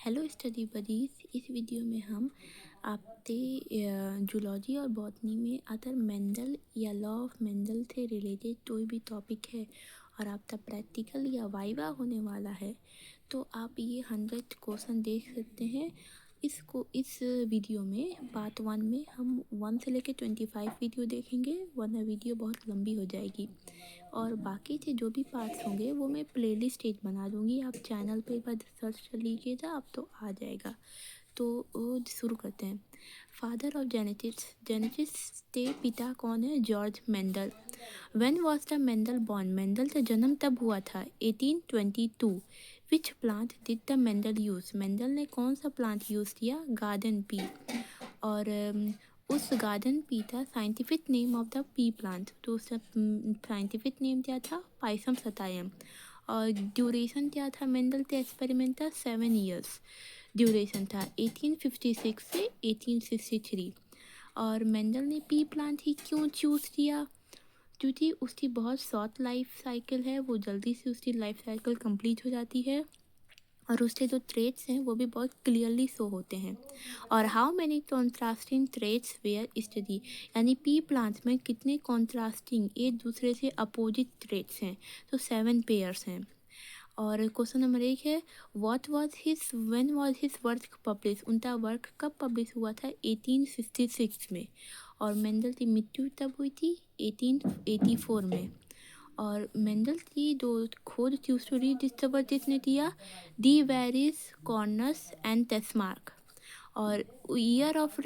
Hello study buddies. इस video में हम आपते जूलॉजी और बॉटनी में अगर मेंडल या लॉ ऑफ मेंडल से रिलेटेड कोई भी टॉपिक है और आपका प्रैक्टिकल या वाइवा होने वाला है तो आप ये 100 क्वेश्चन देख सकते हैं। इस वीडियो में पार्ट 1 में हम 1 से लेकर 25 वीडियो देखेंगे, वरना वीडियो बहुत लंबी हो जाएगी। और बाकी के जो भी पार्ट्स होंगे वो मैं प्लेलिस्ट एक बना दूँगी, आप चैनल पे एक बार सर्च कर लीजिएगा, आप तो आ जाएगा। तो शुरू करते हैं। फादर ऑफ जेनेटिक्स, जेनेटिक्स के पिता कौन है? George Mendel. When was the Mendel born? Mendel का जन्म तब हुआ था 1822। Which plant did the Mendel use? Mendel ने कौन सा प्लांट यूज़ किया? Garden pea. और उस गार्डन पी था scientific name of the P plant, तो उसका साइंटिफिक नेम क्या था? पाइसम सतायम। और ड्यूरेशन क्या था मेंडल के एक्सपेरिमेंट का? 7 ईयर्स ड्यूरेशन था, 1856 से 1863। और मेंडल ने पी प्लांट ही क्यों चूज़ किया? क्योंकि उसकी बहुत शॉर्ट लाइफ साइकिल है, वो जल्दी से उसकी लाइफ साइकिल कंप्लीट हो जाती है और उसके जो ट्रेड्स हैं वो भी बहुत क्लियरली शो होते हैं। और how many contrasting traits were study, यानी पी प्लांट्स में कितने कॉन्ट्रास्टिंग एक दूसरे से अपोजिट ट्रेड्स हैं? तो 7 पेयर्स हैं। और क्वेश्चन नंबर 1 है what was his when was his work publish, उनका वर्क कब पब्लिश हुआ था? 1866 में। और मेंडल की मृत्यु तब हुई थी 1884 में। और मेंडल की जो खोज थी उसको रीडिस्कवर किसने किया? De Vries, Correns and Tschermak. और ईयर ऑफ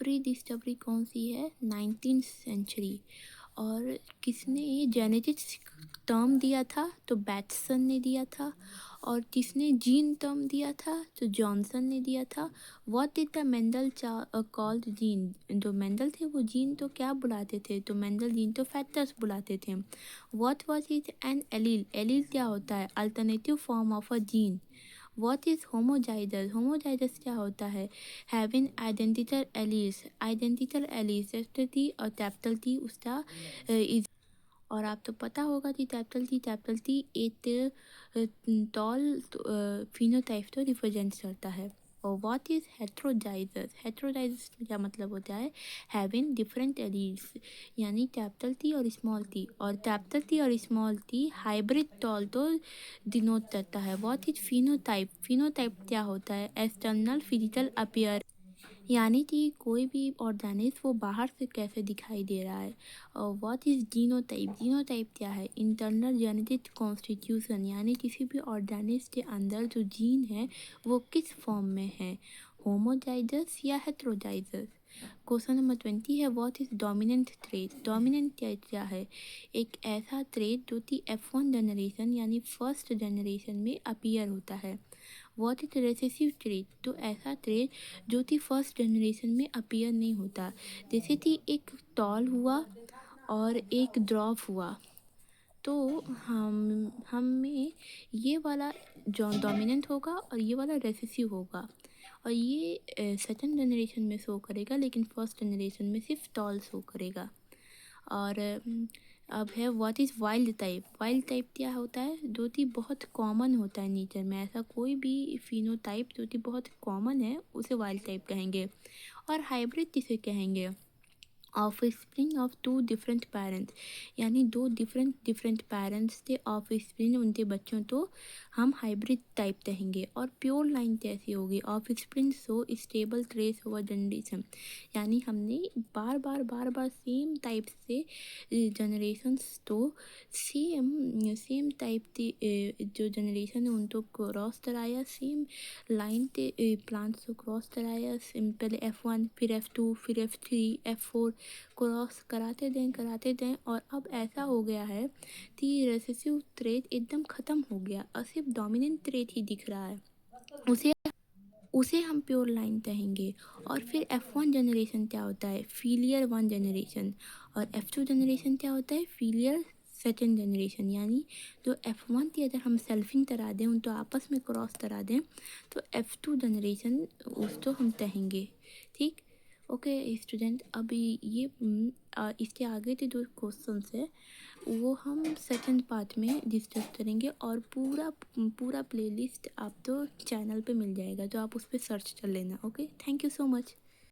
रीडिस्कवरी कौन सी है? 19th century. और किसने जेनेटिक्स टर्म दिया था? तो बैटसन ने दिया था। और किसने जीन टर्म दिया था? तो जॉनसन ने दिया था। What did the Mendel called gene, जो मेंडल थे वो जीन तो क्या बुलाते थे? तो मेंडल जीन तो फैक्टर्स बुलाते थे। What was it an allele, allele क्या होता है? Alternative form of a gene. What is homozygous, homozygous क्या होता है? Having identical alleles, identical alleles और कैपिटल टी उसका इज। और आप तो पता होगा कि कैपिटल टी एक टॉल फिनोटाइप तो रिप्रेजेंट करता है। और व्हाट इज हेट्रोजाइजस, हेट्रोजाइजस क्या मतलब होता है? हैविंग डिफरेंट एलील्स, यानी कैपिटल टी और स्मॉल टी। और कैपिटल टी और स्मॉल टी हाइब्रिड टॉल तो डिनोट करता है। व्हाट इज फिनोटाइप, फिनोटाइप क्या होता है? एक्सटर्नल फिजिकल अपीयर, यानी कि कोई भी ऑर्गेनिज्म वो बाहर से कैसे दिखाई दे रहा है। और व्हाट इज जीनोटाइप, जीनोटाइप क्या है? इंटरनल जेनेटिक कॉन्स्टिट्यूशन, यानी किसी भी ऑर्गेनिज्म के अंदर जो जीन है वो किस फॉर्म में है, होमोजाइगस या हेट्रोजाइगस। क्वेश्चन नंबर 20 है what is dominant trait, dominant trait क्या है? एक ऐसा ट्रेट जो कि F1 जनरेशन यानी फर्स्ट जनरेशन में अपीयर होता है। व्हाट इज रिसेसिव ट्रेट, तो ऐसा ट्रेट जो कि फर्स्ट जनरेशन में अपीयर नहीं होता, जैसे कि एक टॉल हुआ और एक ड्रॉप हुआ। तो हम में ये वाला जो डोमिनेंट होगा और ये वाला रेसेसिव होगा। और ये सेकंड जनरेशन में शो करेगा, लेकिन फर्स्ट जनरेशन में सिर्फ टॉल शो करेगा। और अब है what is wild type, wild type क्या होता है? जो कि बहुत कॉमन होता है नेचर में, ऐसा कोई भी फिनोटाइप जो कि बहुत कॉमन है उसे वाइल्ड टाइप कहेंगे। और हाइब्रिड किसे कहेंगे? Of spring of 2 different parents, यानी दो डिफरेंट पेरेंट्स थे ऑफ स्प्रिंग उनके बच्चों तो हम हाइब्रिड टाइप कहेंगे। और प्योर लाइन कैसी होगी? Of spring so stable trace over generation, यानी हमने बार बार सेम टाइप से जनरेशन्स तो सेम टाइप के जो जनरेशन है उनको क्रॉस कराया, सेम लाइन के प्लांट्स को क्रॉस कराया। पहले F1 फिर F2 फिर F3 F4 क्रॉस कराते दें और अब ऐसा हो गया है कि रेसेसिव ट्रेट एकदम ख़त्म हो गया और सिर्फ डोमिनेंट ट्रेट ही दिख रहा है, उसे उसे हम प्योर लाइन कहेंगे। और फिर F1 जनरेशन क्या होता है? Filial 1 generation. और F2 जनरेशन क्या होता है? Filial second generation. यानी जो F1 की अगर हम सेल्फिंग करा दें उनको आपस में क्रॉस करा दें तो F2 जनरेशन उसको हम कहेंगे। ठीक, ओके स्टूडेंट, अभी ये इसके आगे के जो क्वेश्चंस है वो हम सेकंड पार्ट में डिस्कस करेंगे, और पूरा पूरा प्लेलिस्ट आप तो चैनल पे मिल जाएगा, तो आप उस पर सर्च कर लेना। Okay, thank you so much.